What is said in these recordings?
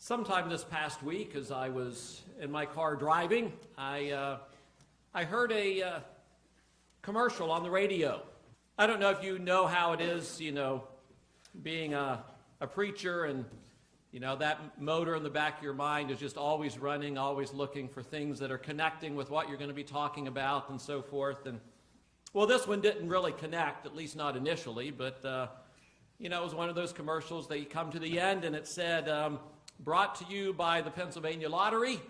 Sometime this past week, as I was in my car driving, I heard a commercial on the radio. I don't know if you know how it is, being a preacher, and that motor in the back of your mind is just always running, always looking for things that are connecting with what you're going to be talking about and so forth. And well, this one didn't really connect, at least not initially, but it was one of those commercials. They come to the end and it said, brought to you by the Pennsylvania Lottery,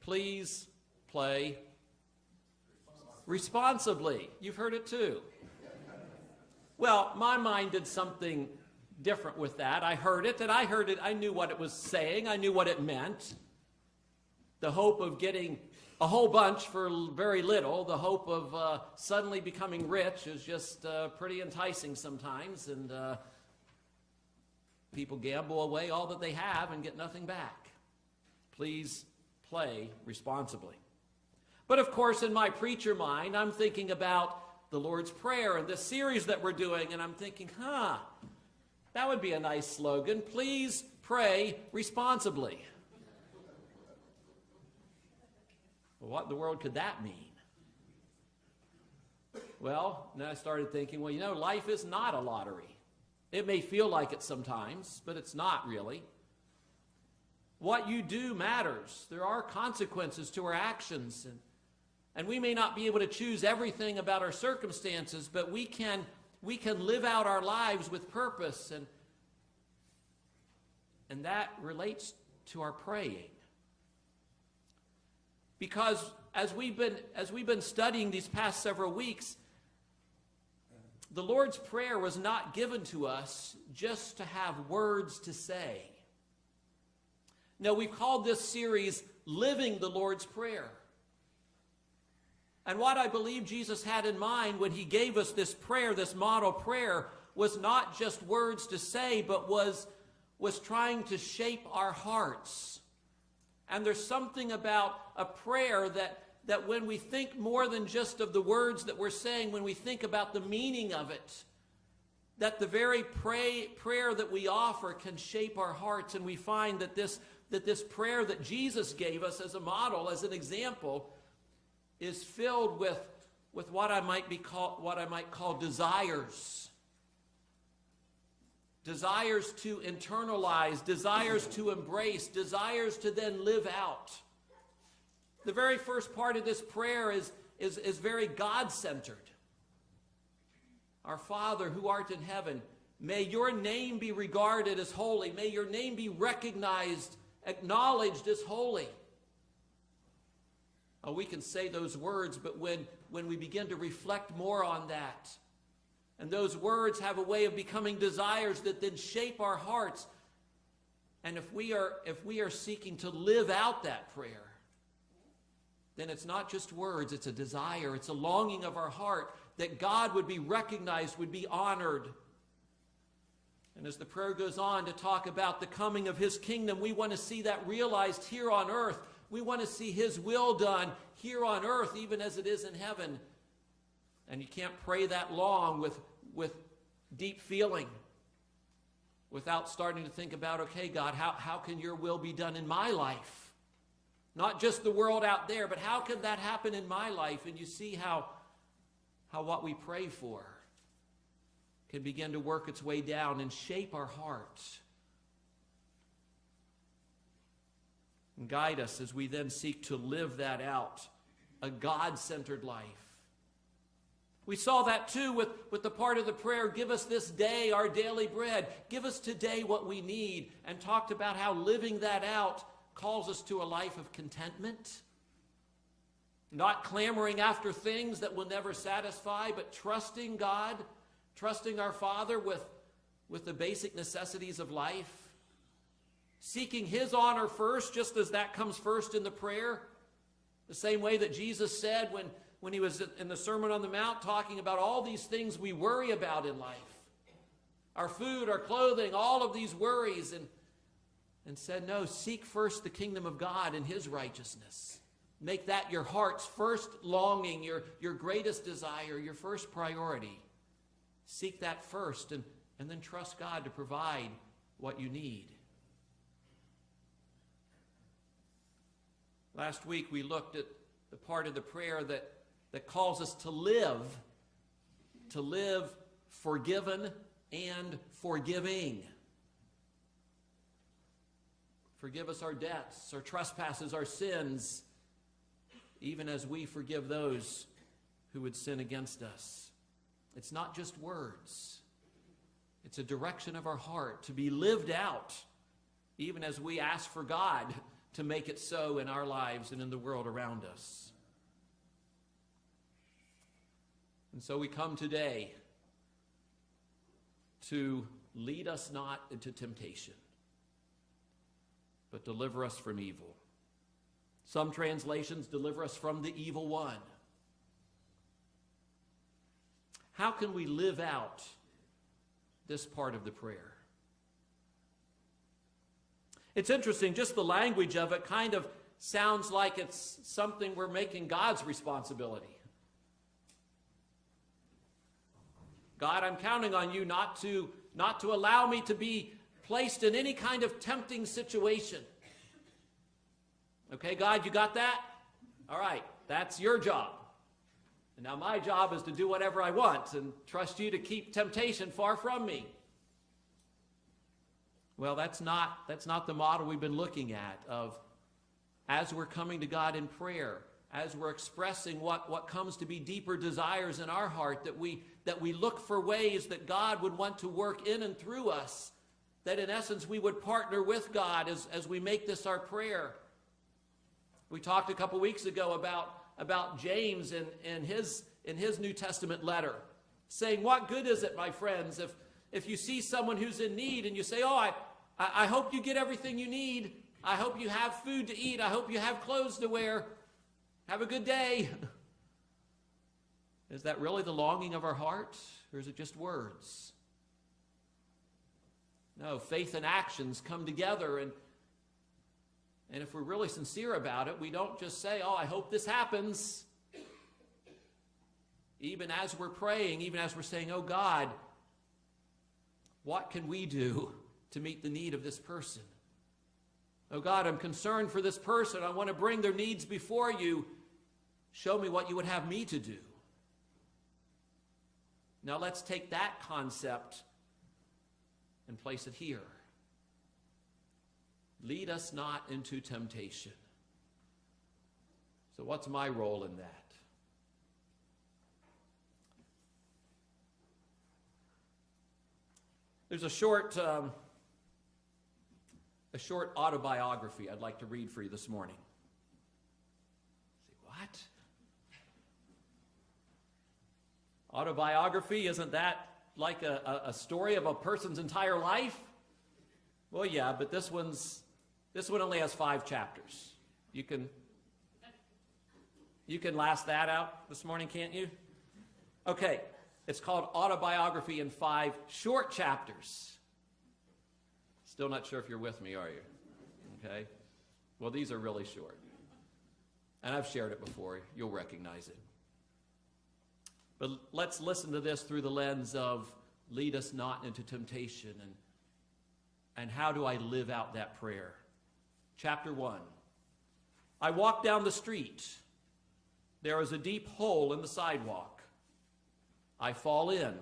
please play responsibly. You've heard it too. Well, my mind did something different with that. I heard it, I knew what it was saying, I knew what it meant. The hope of getting a whole bunch for very little, the hope of suddenly becoming rich is just pretty enticing sometimes, and people gamble away all that they have and get nothing back. Please play responsibly. But of course, in my preacher mind, I'm thinking about the Lord's Prayer and this series that we're doing, and I'm thinking, that would be a nice slogan. Please pray responsibly. Well, what in the world could that mean? Well, then I started thinking, life is not a lottery. It may feel like it sometimes, but it's not really. What you do matters. There are consequences to our actions, and we may not be able to choose everything about our circumstances, but we can live out our lives with purpose, and that relates to our praying. Because as we've been studying these past several weeks, the Lord's Prayer was not given to us just to have words to say. No, we've called this series Living the Lord's Prayer. And what I believe Jesus had in mind when he gave us this prayer, this model prayer, was not just words to say, but was trying to shape our hearts. And there's something about a prayer that when we think more than just of the words that we're saying, when we think about the meaning of it, that the very prayer that we offer can shape our hearts. And we find that this prayer that Jesus gave us as a model, as an example, is filled with what I might call desires. Desires to internalize, desires to embrace, desires to then live out. The very first part of this prayer is very God-centered. Our Father who art in heaven, may your name be regarded as holy. May your name be recognized, acknowledged as holy. Oh, we can say those words, but when we begin to reflect more on that, and those words have a way of becoming desires that then shape our hearts, and if we are seeking to live out that prayer, then it's not just words, it's a desire, it's a longing of our heart that God would be recognized, would be honored. And as the prayer goes on to talk about the coming of his kingdom, we want to see that realized here on earth. We want to see his will done here on earth, even as it is in heaven. And you can't pray that long with deep feeling without starting to think about, okay, God, how can your will be done in my life? Not just the world out there, but how can that happen in my life? And you see how what we pray for can begin to work its way down and shape our hearts and guide us as we then seek to live that out, a God-centered life. We saw that too with the part of the prayer, give us this day our daily bread. Give us today what we need, and talked about how living that out calls us to a life of contentment, not clamoring after things that will never satisfy, but trusting God, trusting our Father with the basic necessities of life, seeking his honor first, just as that comes first in the prayer, the same way that Jesus said when he was in the Sermon on the Mount talking about all these things we worry about in life, our food, our clothing, all of these worries, and said, no, seek first the kingdom of God and his righteousness. Make that your heart's first longing, your greatest desire, your first priority. Seek that first, and then trust God to provide what you need. Last week we looked at the part of the prayer that calls us to live forgiven and forgiving. Forgive us our debts, our trespasses, our sins, even as we forgive those who would sin against us. It's not just words. It's a direction of our heart to be lived out, even as we ask for God to make it so in our lives and in the world around us. And so we come today to lead us not into temptation, but deliver us from evil. Some translations deliver us from the evil one. How can we live out this part of the prayer? It's interesting, just the language of it kind of sounds like it's something we're making God's responsibility. God, I'm counting on you not to allow me to be placed in any kind of tempting situation. Okay, God, you got that? All right, that's your job. And now my job is to do whatever I want and trust you to keep temptation far from me. Well, that's not the model we've been looking at of as we're coming to God in prayer, as we're expressing what comes to be deeper desires in our heart, that we look for ways that God would want to work in and through us, that in essence we would partner with God as we make this our prayer. We talked a couple weeks ago about James in his New Testament letter, saying, what good is it, my friends, if you see someone who's in need and you say, oh, I hope you get everything you need. I hope you have food to eat. I hope you have clothes to wear. Have a good day. Is that really the longing of our heart, or is it just words? No, faith and actions come together, and if we're really sincere about it, we don't just say, oh, I hope this happens. Even as we're praying, even as we're saying, oh God, what can we do to meet the need of this person? Oh God, I'm concerned for this person. I want to bring their needs before you. Show me what you would have me to do. Now let's take that concept and place it here. Lead us not into temptation. So what's my role in that? There's a short autobiography I'd like to read for you this morning. Say, what? Autobiography, isn't that like a story of a person's entire life? Well, yeah, but this one only has 5 chapters. You can last that out this morning, can't you? Okay, it's called Autobiography in 5 short chapters. Still not sure if you're with me, are you? Okay. Well, these are really short. And I've shared it before. You'll recognize it. But let's listen to this through the lens of lead us not into temptation, and how do I live out that prayer? Chapter 1. I walk down the street. There is a deep hole in the sidewalk. I fall in.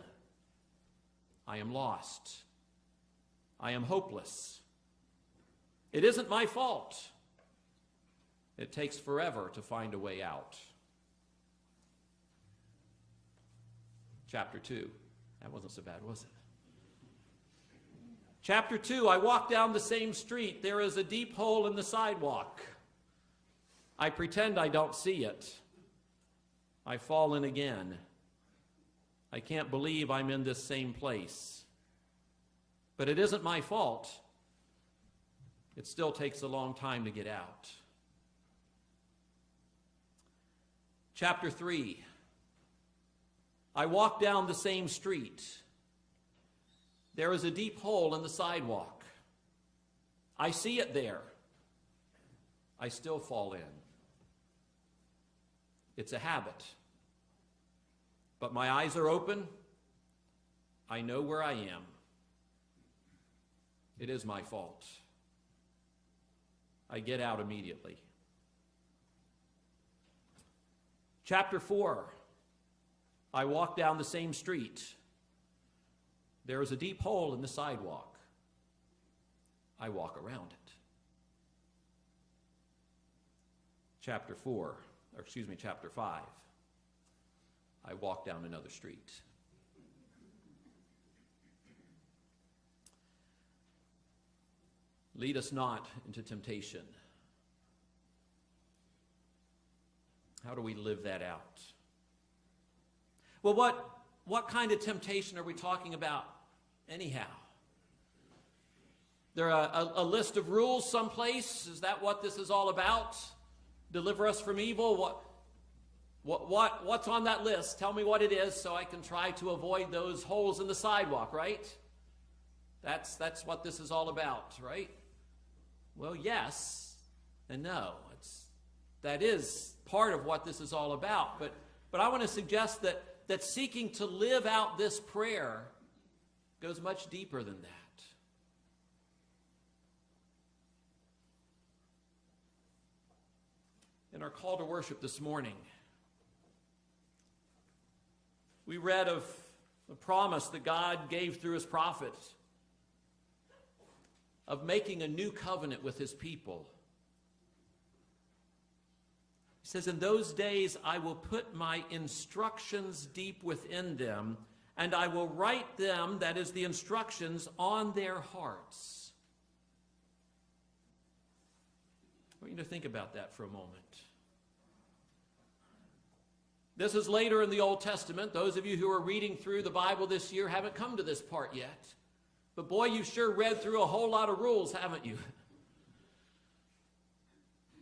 I am lost. I am hopeless. It isn't my fault. It takes forever to find a way out. Chapter 2. That wasn't so bad, was it? Chapter 2, I walk down the same street. There is a deep hole in the sidewalk. I pretend I don't see it. I fall in again. I can't believe I'm in this same place. But it isn't my fault. It still takes a long time to get out. Chapter 3, I walk down the same street. There is a deep hole in the sidewalk. I see it there. I still fall in. It's a habit. But my eyes are open. I know where I am. It is my fault. I get out immediately. Chapter 4, I walk down the same street. There is a deep hole in the sidewalk. I walk around it. Chapter 5, I walk down another street. Lead us not into temptation. How do we live that out? Well, what kind of temptation are we talking about anyhow? There a list of rules someplace? Is that what this is all about? Deliver us from evil? What's on that list? Tell me what it is so I can try to avoid those holes in the sidewalk, right? That's what this is all about, right? Well, yes and no. That is part of what this is all about. But I want to suggest that seeking to live out this prayer goes much deeper than that. In our call to worship this morning, we read of the promise that God gave through his prophet of making a new covenant with his people. He says, in those days I will put my instructions deep within them, and I will write them, that is the instructions, on their hearts. I want you to think about that for a moment. This is later in the Old Testament. Those of you who are reading through the Bible this year haven't come to this part yet. But boy, you've sure read through a whole lot of rules, haven't you?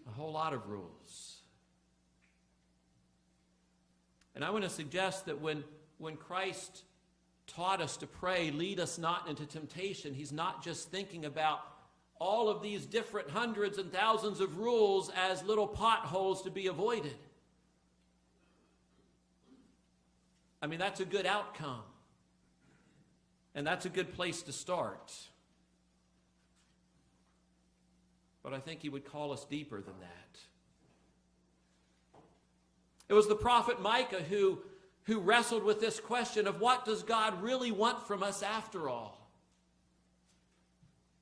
A whole lot of rules. And I want to suggest that when Christ taught us to pray, lead us not into temptation, he's not just thinking about all of these different hundreds and thousands of rules as little potholes to be avoided. I mean, that's a good outcome. And that's a good place to start. But I think he would call us deeper than that. It was the prophet Micah who wrestled with this question of what does God really want from us after all?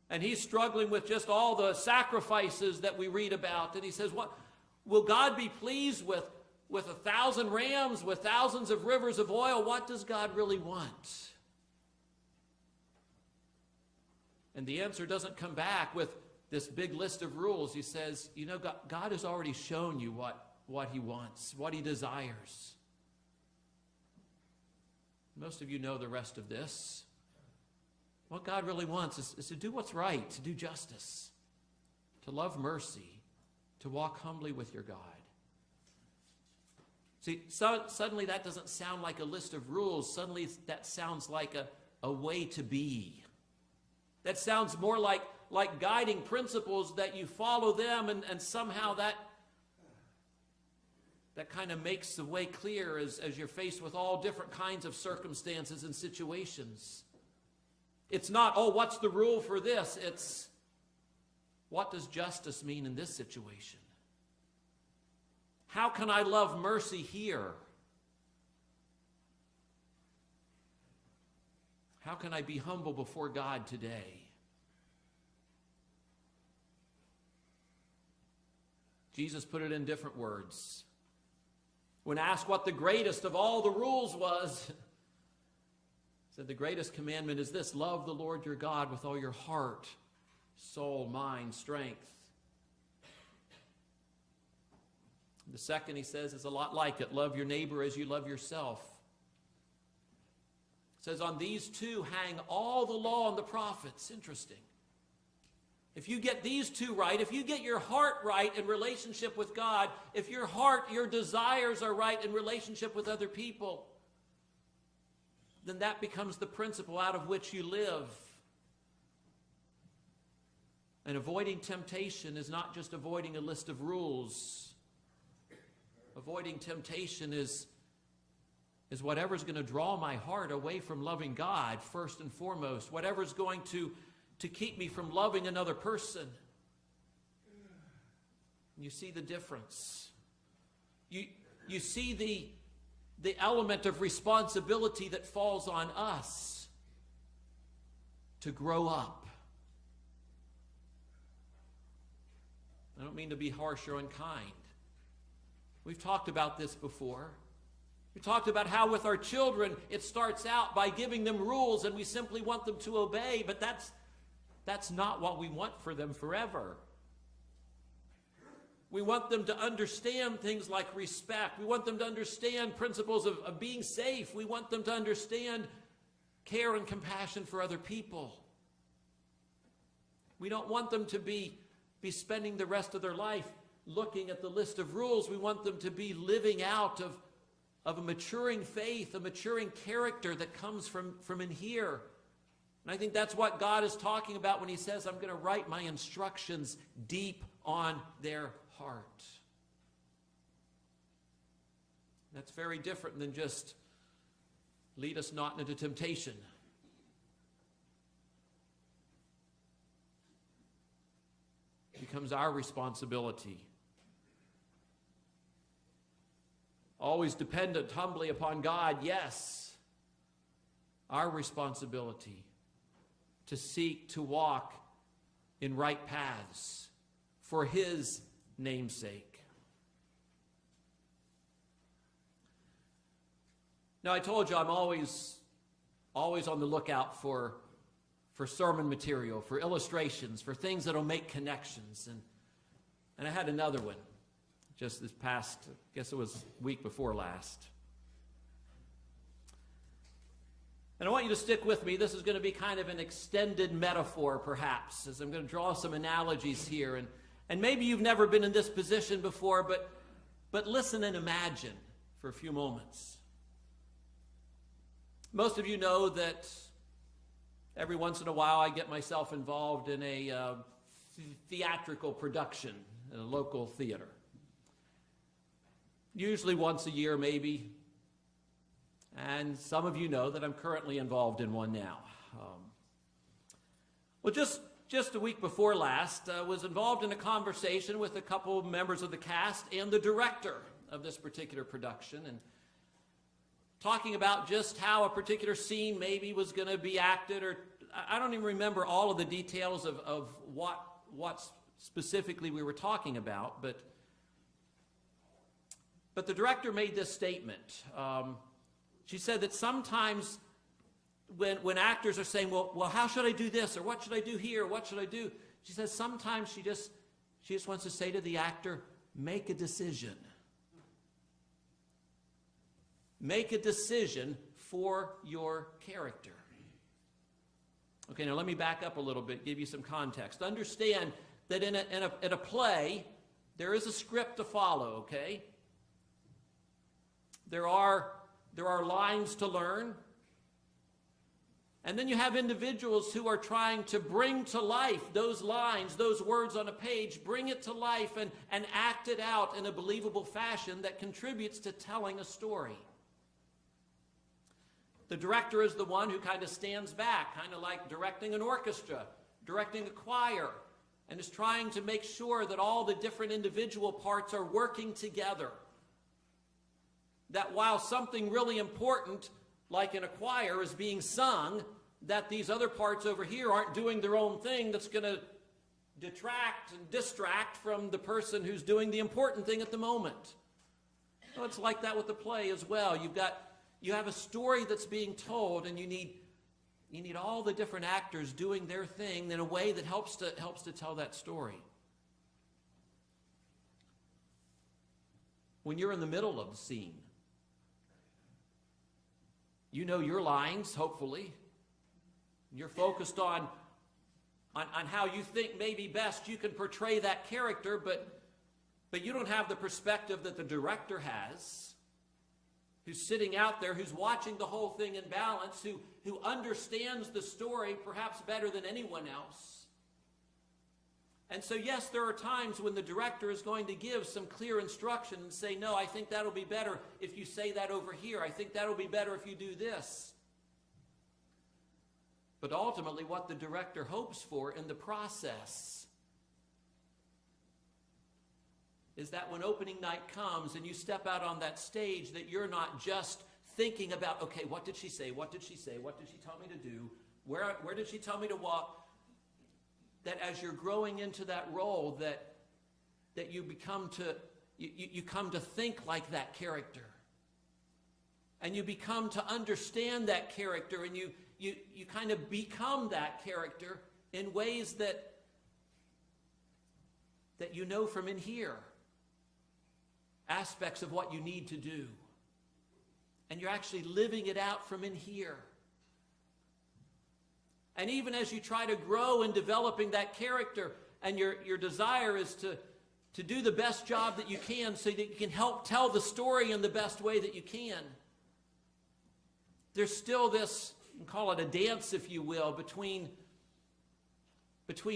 And he's struggling with just all the sacrifices that we read about. And he says, "What will God be pleased with 1,000 rams, with thousands of rivers of oil? What does God really want?" And the answer doesn't come back with this big list of rules. He says, you know, God has already shown you what he wants, what he desires. Most of you know the rest of this. What God really wants is to do what's right, to do justice, to love mercy, to walk humbly with your God. See, suddenly that doesn't sound like a list of rules. Suddenly that sounds like a way to be. That sounds more like guiding principles that you follow them, and somehow that kind of makes the way clear as you're faced with all different kinds of circumstances and situations. It's not, oh, what's the rule for this? It's, what does justice mean in this situation? How can I love mercy here? How can I be humble before God today? Jesus put it in different words. When asked what the greatest of all the rules was, he said the greatest commandment is this: love the Lord your God with all your heart, soul, mind, strength. The second, he says, is a lot like it. Love your neighbor as you love yourself. It says, on these two hang all the law and the prophets. Interesting. If you get these two right, if you get your heart right in relationship with God, if your heart, your desires are right in relationship with other people, then that becomes the principle out of which you live. And avoiding temptation is not just avoiding a list of rules. Avoiding temptation is whatever's going to draw my heart away from loving God first and foremost. Whatever's going to keep me from loving another person. You see the difference. you see the element of responsibility that falls on us to grow up. I don't mean to be harsh or unkind. We've talked about this before. We talked about how with our children, it starts out by giving them rules and we simply want them to obey, but that's not what we want for them forever. We want them to understand things like respect. We want them to understand principles of being safe. We want them to understand care and compassion for other people. We don't want them to be spending the rest of their life looking at the list of rules. We want them to be living out of a maturing faith, a maturing character that comes from in here. And I think that's what God is talking about when he says, I'm going to write my instructions deep on their heart. That's very different than just lead us not into temptation. It becomes our responsibility. Always dependent humbly upon God, yes. Our responsibility to seek to walk in right paths for his namesake. Now, I told you I'm always on the lookout for sermon material, for illustrations, for things that will make connections. And I had another one just this past, I guess it was week before last. And I want you to stick with me. This is going to be kind of an extended metaphor, perhaps, as I'm going to draw some analogies here. And maybe you've never been in this position before, but listen and imagine for a few moments. Most of you know that every once in a while I get myself involved in a theatrical production in a local theater. Usually once a year, maybe. And some of you know that I'm currently involved in one now. Well, just a week before last, I was involved in a conversation with a couple of members of the cast and the director of this particular production, and talking about just how a particular scene maybe was going to be acted, or I don't even remember all of the details of what specifically we were talking about, but the director made this statement. She said that sometimes when actors are saying, well, how should I do this? Or what should I do here? What should I do? She says sometimes she just wants to say to the actor, make a decision. Make a decision for your character. Okay, now let me back up a little bit, give you some context. Understand that in a play, there is a script to follow, okay? There are lines to learn. And then you have individuals who are trying to bring to life those lines, those words on a page, bring it to life and act it out in a believable fashion that contributes to telling a story. The director is the one who kind of stands back, kind of like directing an orchestra, directing a choir, and is trying to make sure that all the different individual parts are working together. That while something really important, like in a choir, is being sung, that these other parts over here aren't doing their own thing that's going to detract and distract from the person who's doing the important thing at the moment. Well, it's like that with the play as well. You have a story that's being told, and you need all the different actors doing their thing in a way that helps to tell that story. When you're in the middle of the scene, you know your lines, hopefully. You're focused on how you think maybe best you can portray that character, but you don't have the perspective that the director has, who's sitting out there, who's watching the whole thing in balance, who understands the story perhaps better than anyone else. And so, yes, there are times when the director is going to give some clear instruction and say, no, I think that'll be better if you say that over here. I think that'll be better if you do this. But ultimately, what the director hopes for in the process is that when opening night comes and you step out on that stage, that you're not just thinking about, okay, what did she say? What did she say? What did she tell me to do? Where did she tell me to walk? That as you're growing into that role, that you become to, you come to think like that character. And you become to understand that character, and you kind of become that character in ways that you know from in here. Aspects of what you need to do. And you're actually living it out from in here. And even as you try to grow in developing that character, and your desire is to do the best job that you can so that you can help tell the story in the best way that you can, there's still this, you can call it a dance, if you will, between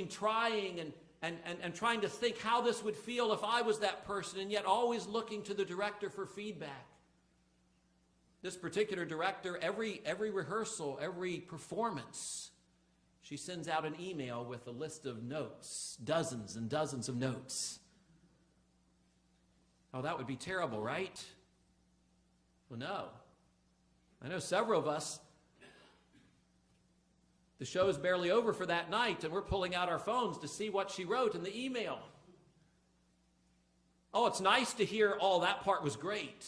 trying and trying to think how this would feel if I was that person, and yet always looking to the director for feedback. This particular director, every rehearsal, every performance, she sends out an email with a list of notes, dozens and dozens of notes. Oh, that would be terrible, right? Well, no. I know several of us, the show is barely over for that night, and we're pulling out our phones to see what she wrote in the email. Oh, it's nice to hear, oh, that part was great.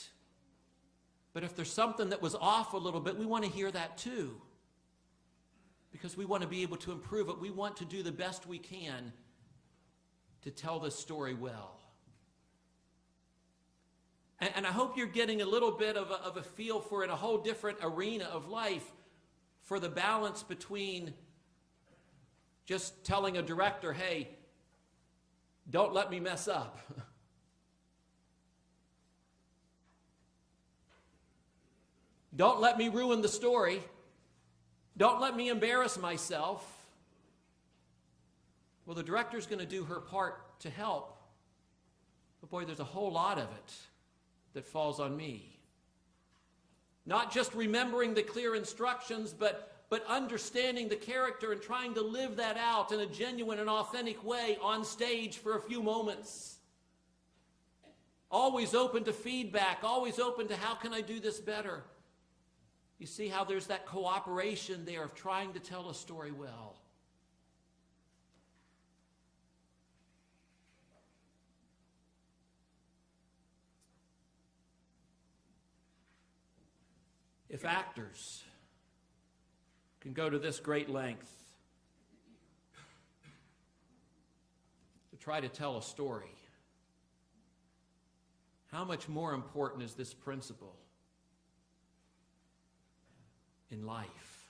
But if there's something that was off a little bit, we want to hear that too. Because we want to be able to improve it. We want to do the best we can to tell this story well. And I hope you're getting a little bit of a feel for, in a whole different arena of life, for the balance between just telling a director, hey, don't let me mess up. Don't let me ruin the story. Don't let me embarrass myself. Well, the director's going to do her part to help. But boy, there's a whole lot of it that falls on me. Not just remembering the clear instructions, but understanding the character and trying to live that out in a genuine and authentic way on stage for a few moments. Always open to feedback, always open to how can I do this better. You see how there's that cooperation there of trying to tell a story well. If actors can go to this great length to try to tell a story, how much more important is this principle in life?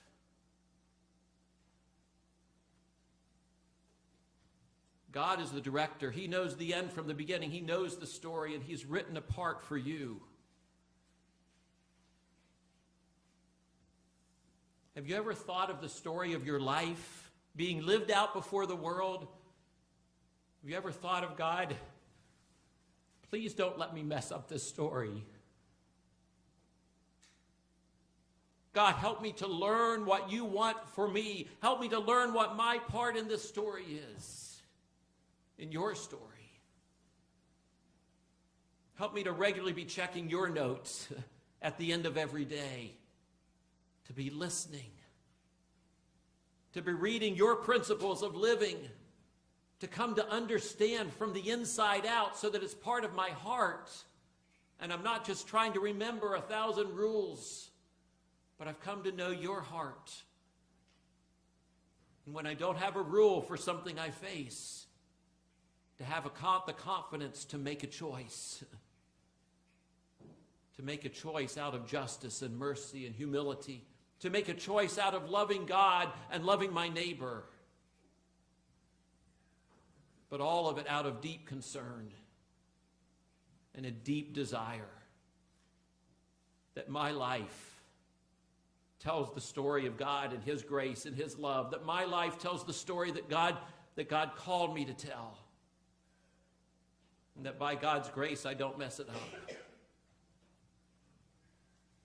God is the director. He knows the end from the beginning. He knows the story, and He's written a part for you. Have you ever thought of the story of your life being lived out before the world? Have you ever thought of God, please don't let me mess up this story. God, help me to learn what you want for me. Help me to learn what my part in this story is, in your story. Help me to regularly be checking your notes at the end of every day. To be listening, to be reading your principles of living, to come to understand from the inside out so that it's part of my heart. And I'm not just trying to remember 1,000 rules, but I've come to know your heart. And when I don't have a rule for something I face, to have the confidence to make a choice. To make a choice out of justice and mercy and humility. To make a choice out of loving God and loving my neighbor. But all of it out of deep concern and a deep desire that my life tells the story of God and His grace and His love. That my life tells the story that God called me to tell. And that by God's grace I don't mess it up.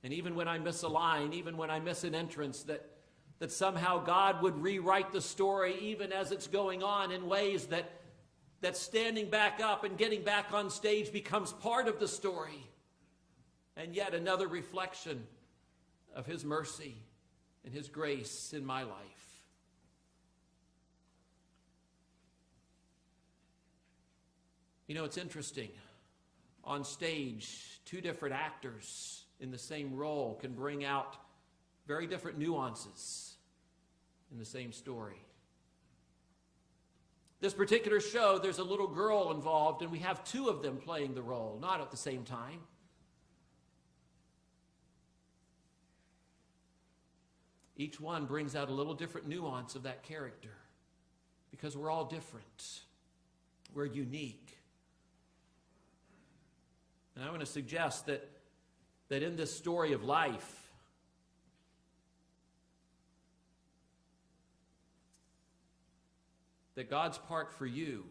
And even when I miss a line, even when I miss an entrance, that somehow God would rewrite the story even as it's going on in ways that that standing back up and getting back on stage becomes part of the story, and yet another reflection of his mercy and his grace in my life. You know, it's interesting. On stage, two different actors in the same role can bring out very different nuances in the same story. This particular show, there's a little girl involved, and we have two of them playing the role, not at the same time. Each one brings out a little different nuance of that character, because we're all different. We're unique. And I want to suggest that in this story of life, that God's part for you,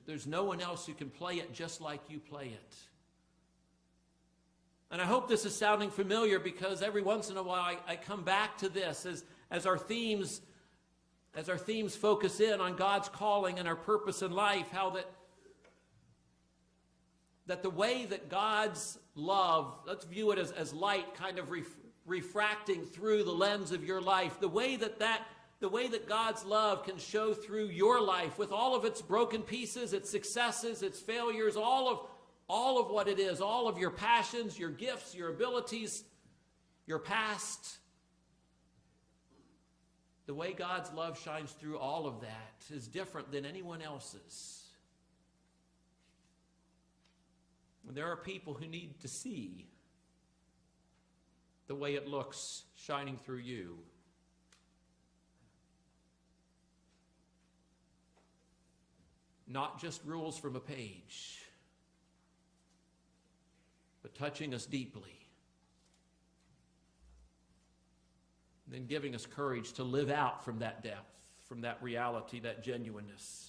there's no one else who can play it just like you play it. And I hope this is sounding familiar, because every once in a while I come back to this as our themes focus in on God's calling and our purpose in life, how that the way that God's love, let's view it as light kind of refracting through the lens of your life, the way that God's love can show through your life with all of its broken pieces, its successes, its failures, all of what it is, all of your passions, your gifts, your abilities, your past. The way God's love shines through all of that is different than anyone else's. And there are people who need to see the way it looks shining through you. Not just rules from a page, but touching us deeply. And then giving us courage to live out from that depth, from that reality, that genuineness.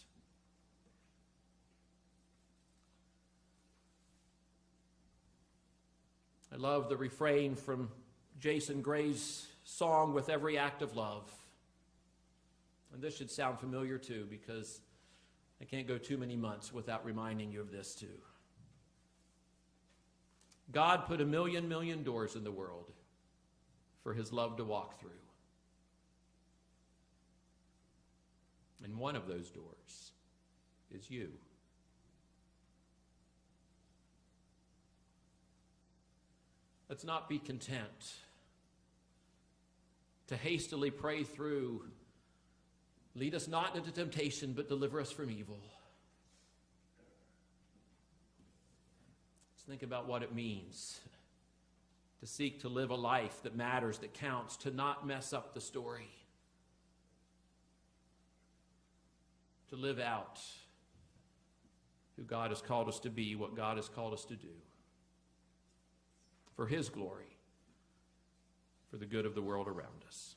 I love the refrain from Jason Gray's song, "With Every Act of Love." And this should sound familiar too, because I can't go too many months without reminding you of this too. God put a million doors in the world for his love to walk through. And one of those doors is you. Let's not be content to hastily pray through, "Lead us not into temptation, but deliver us from evil." Let's think about what it means to seek to live a life that matters, that counts, to not mess up the story, to live out who God has called us to be, what God has called us to do, for his glory, for the good of the world around us.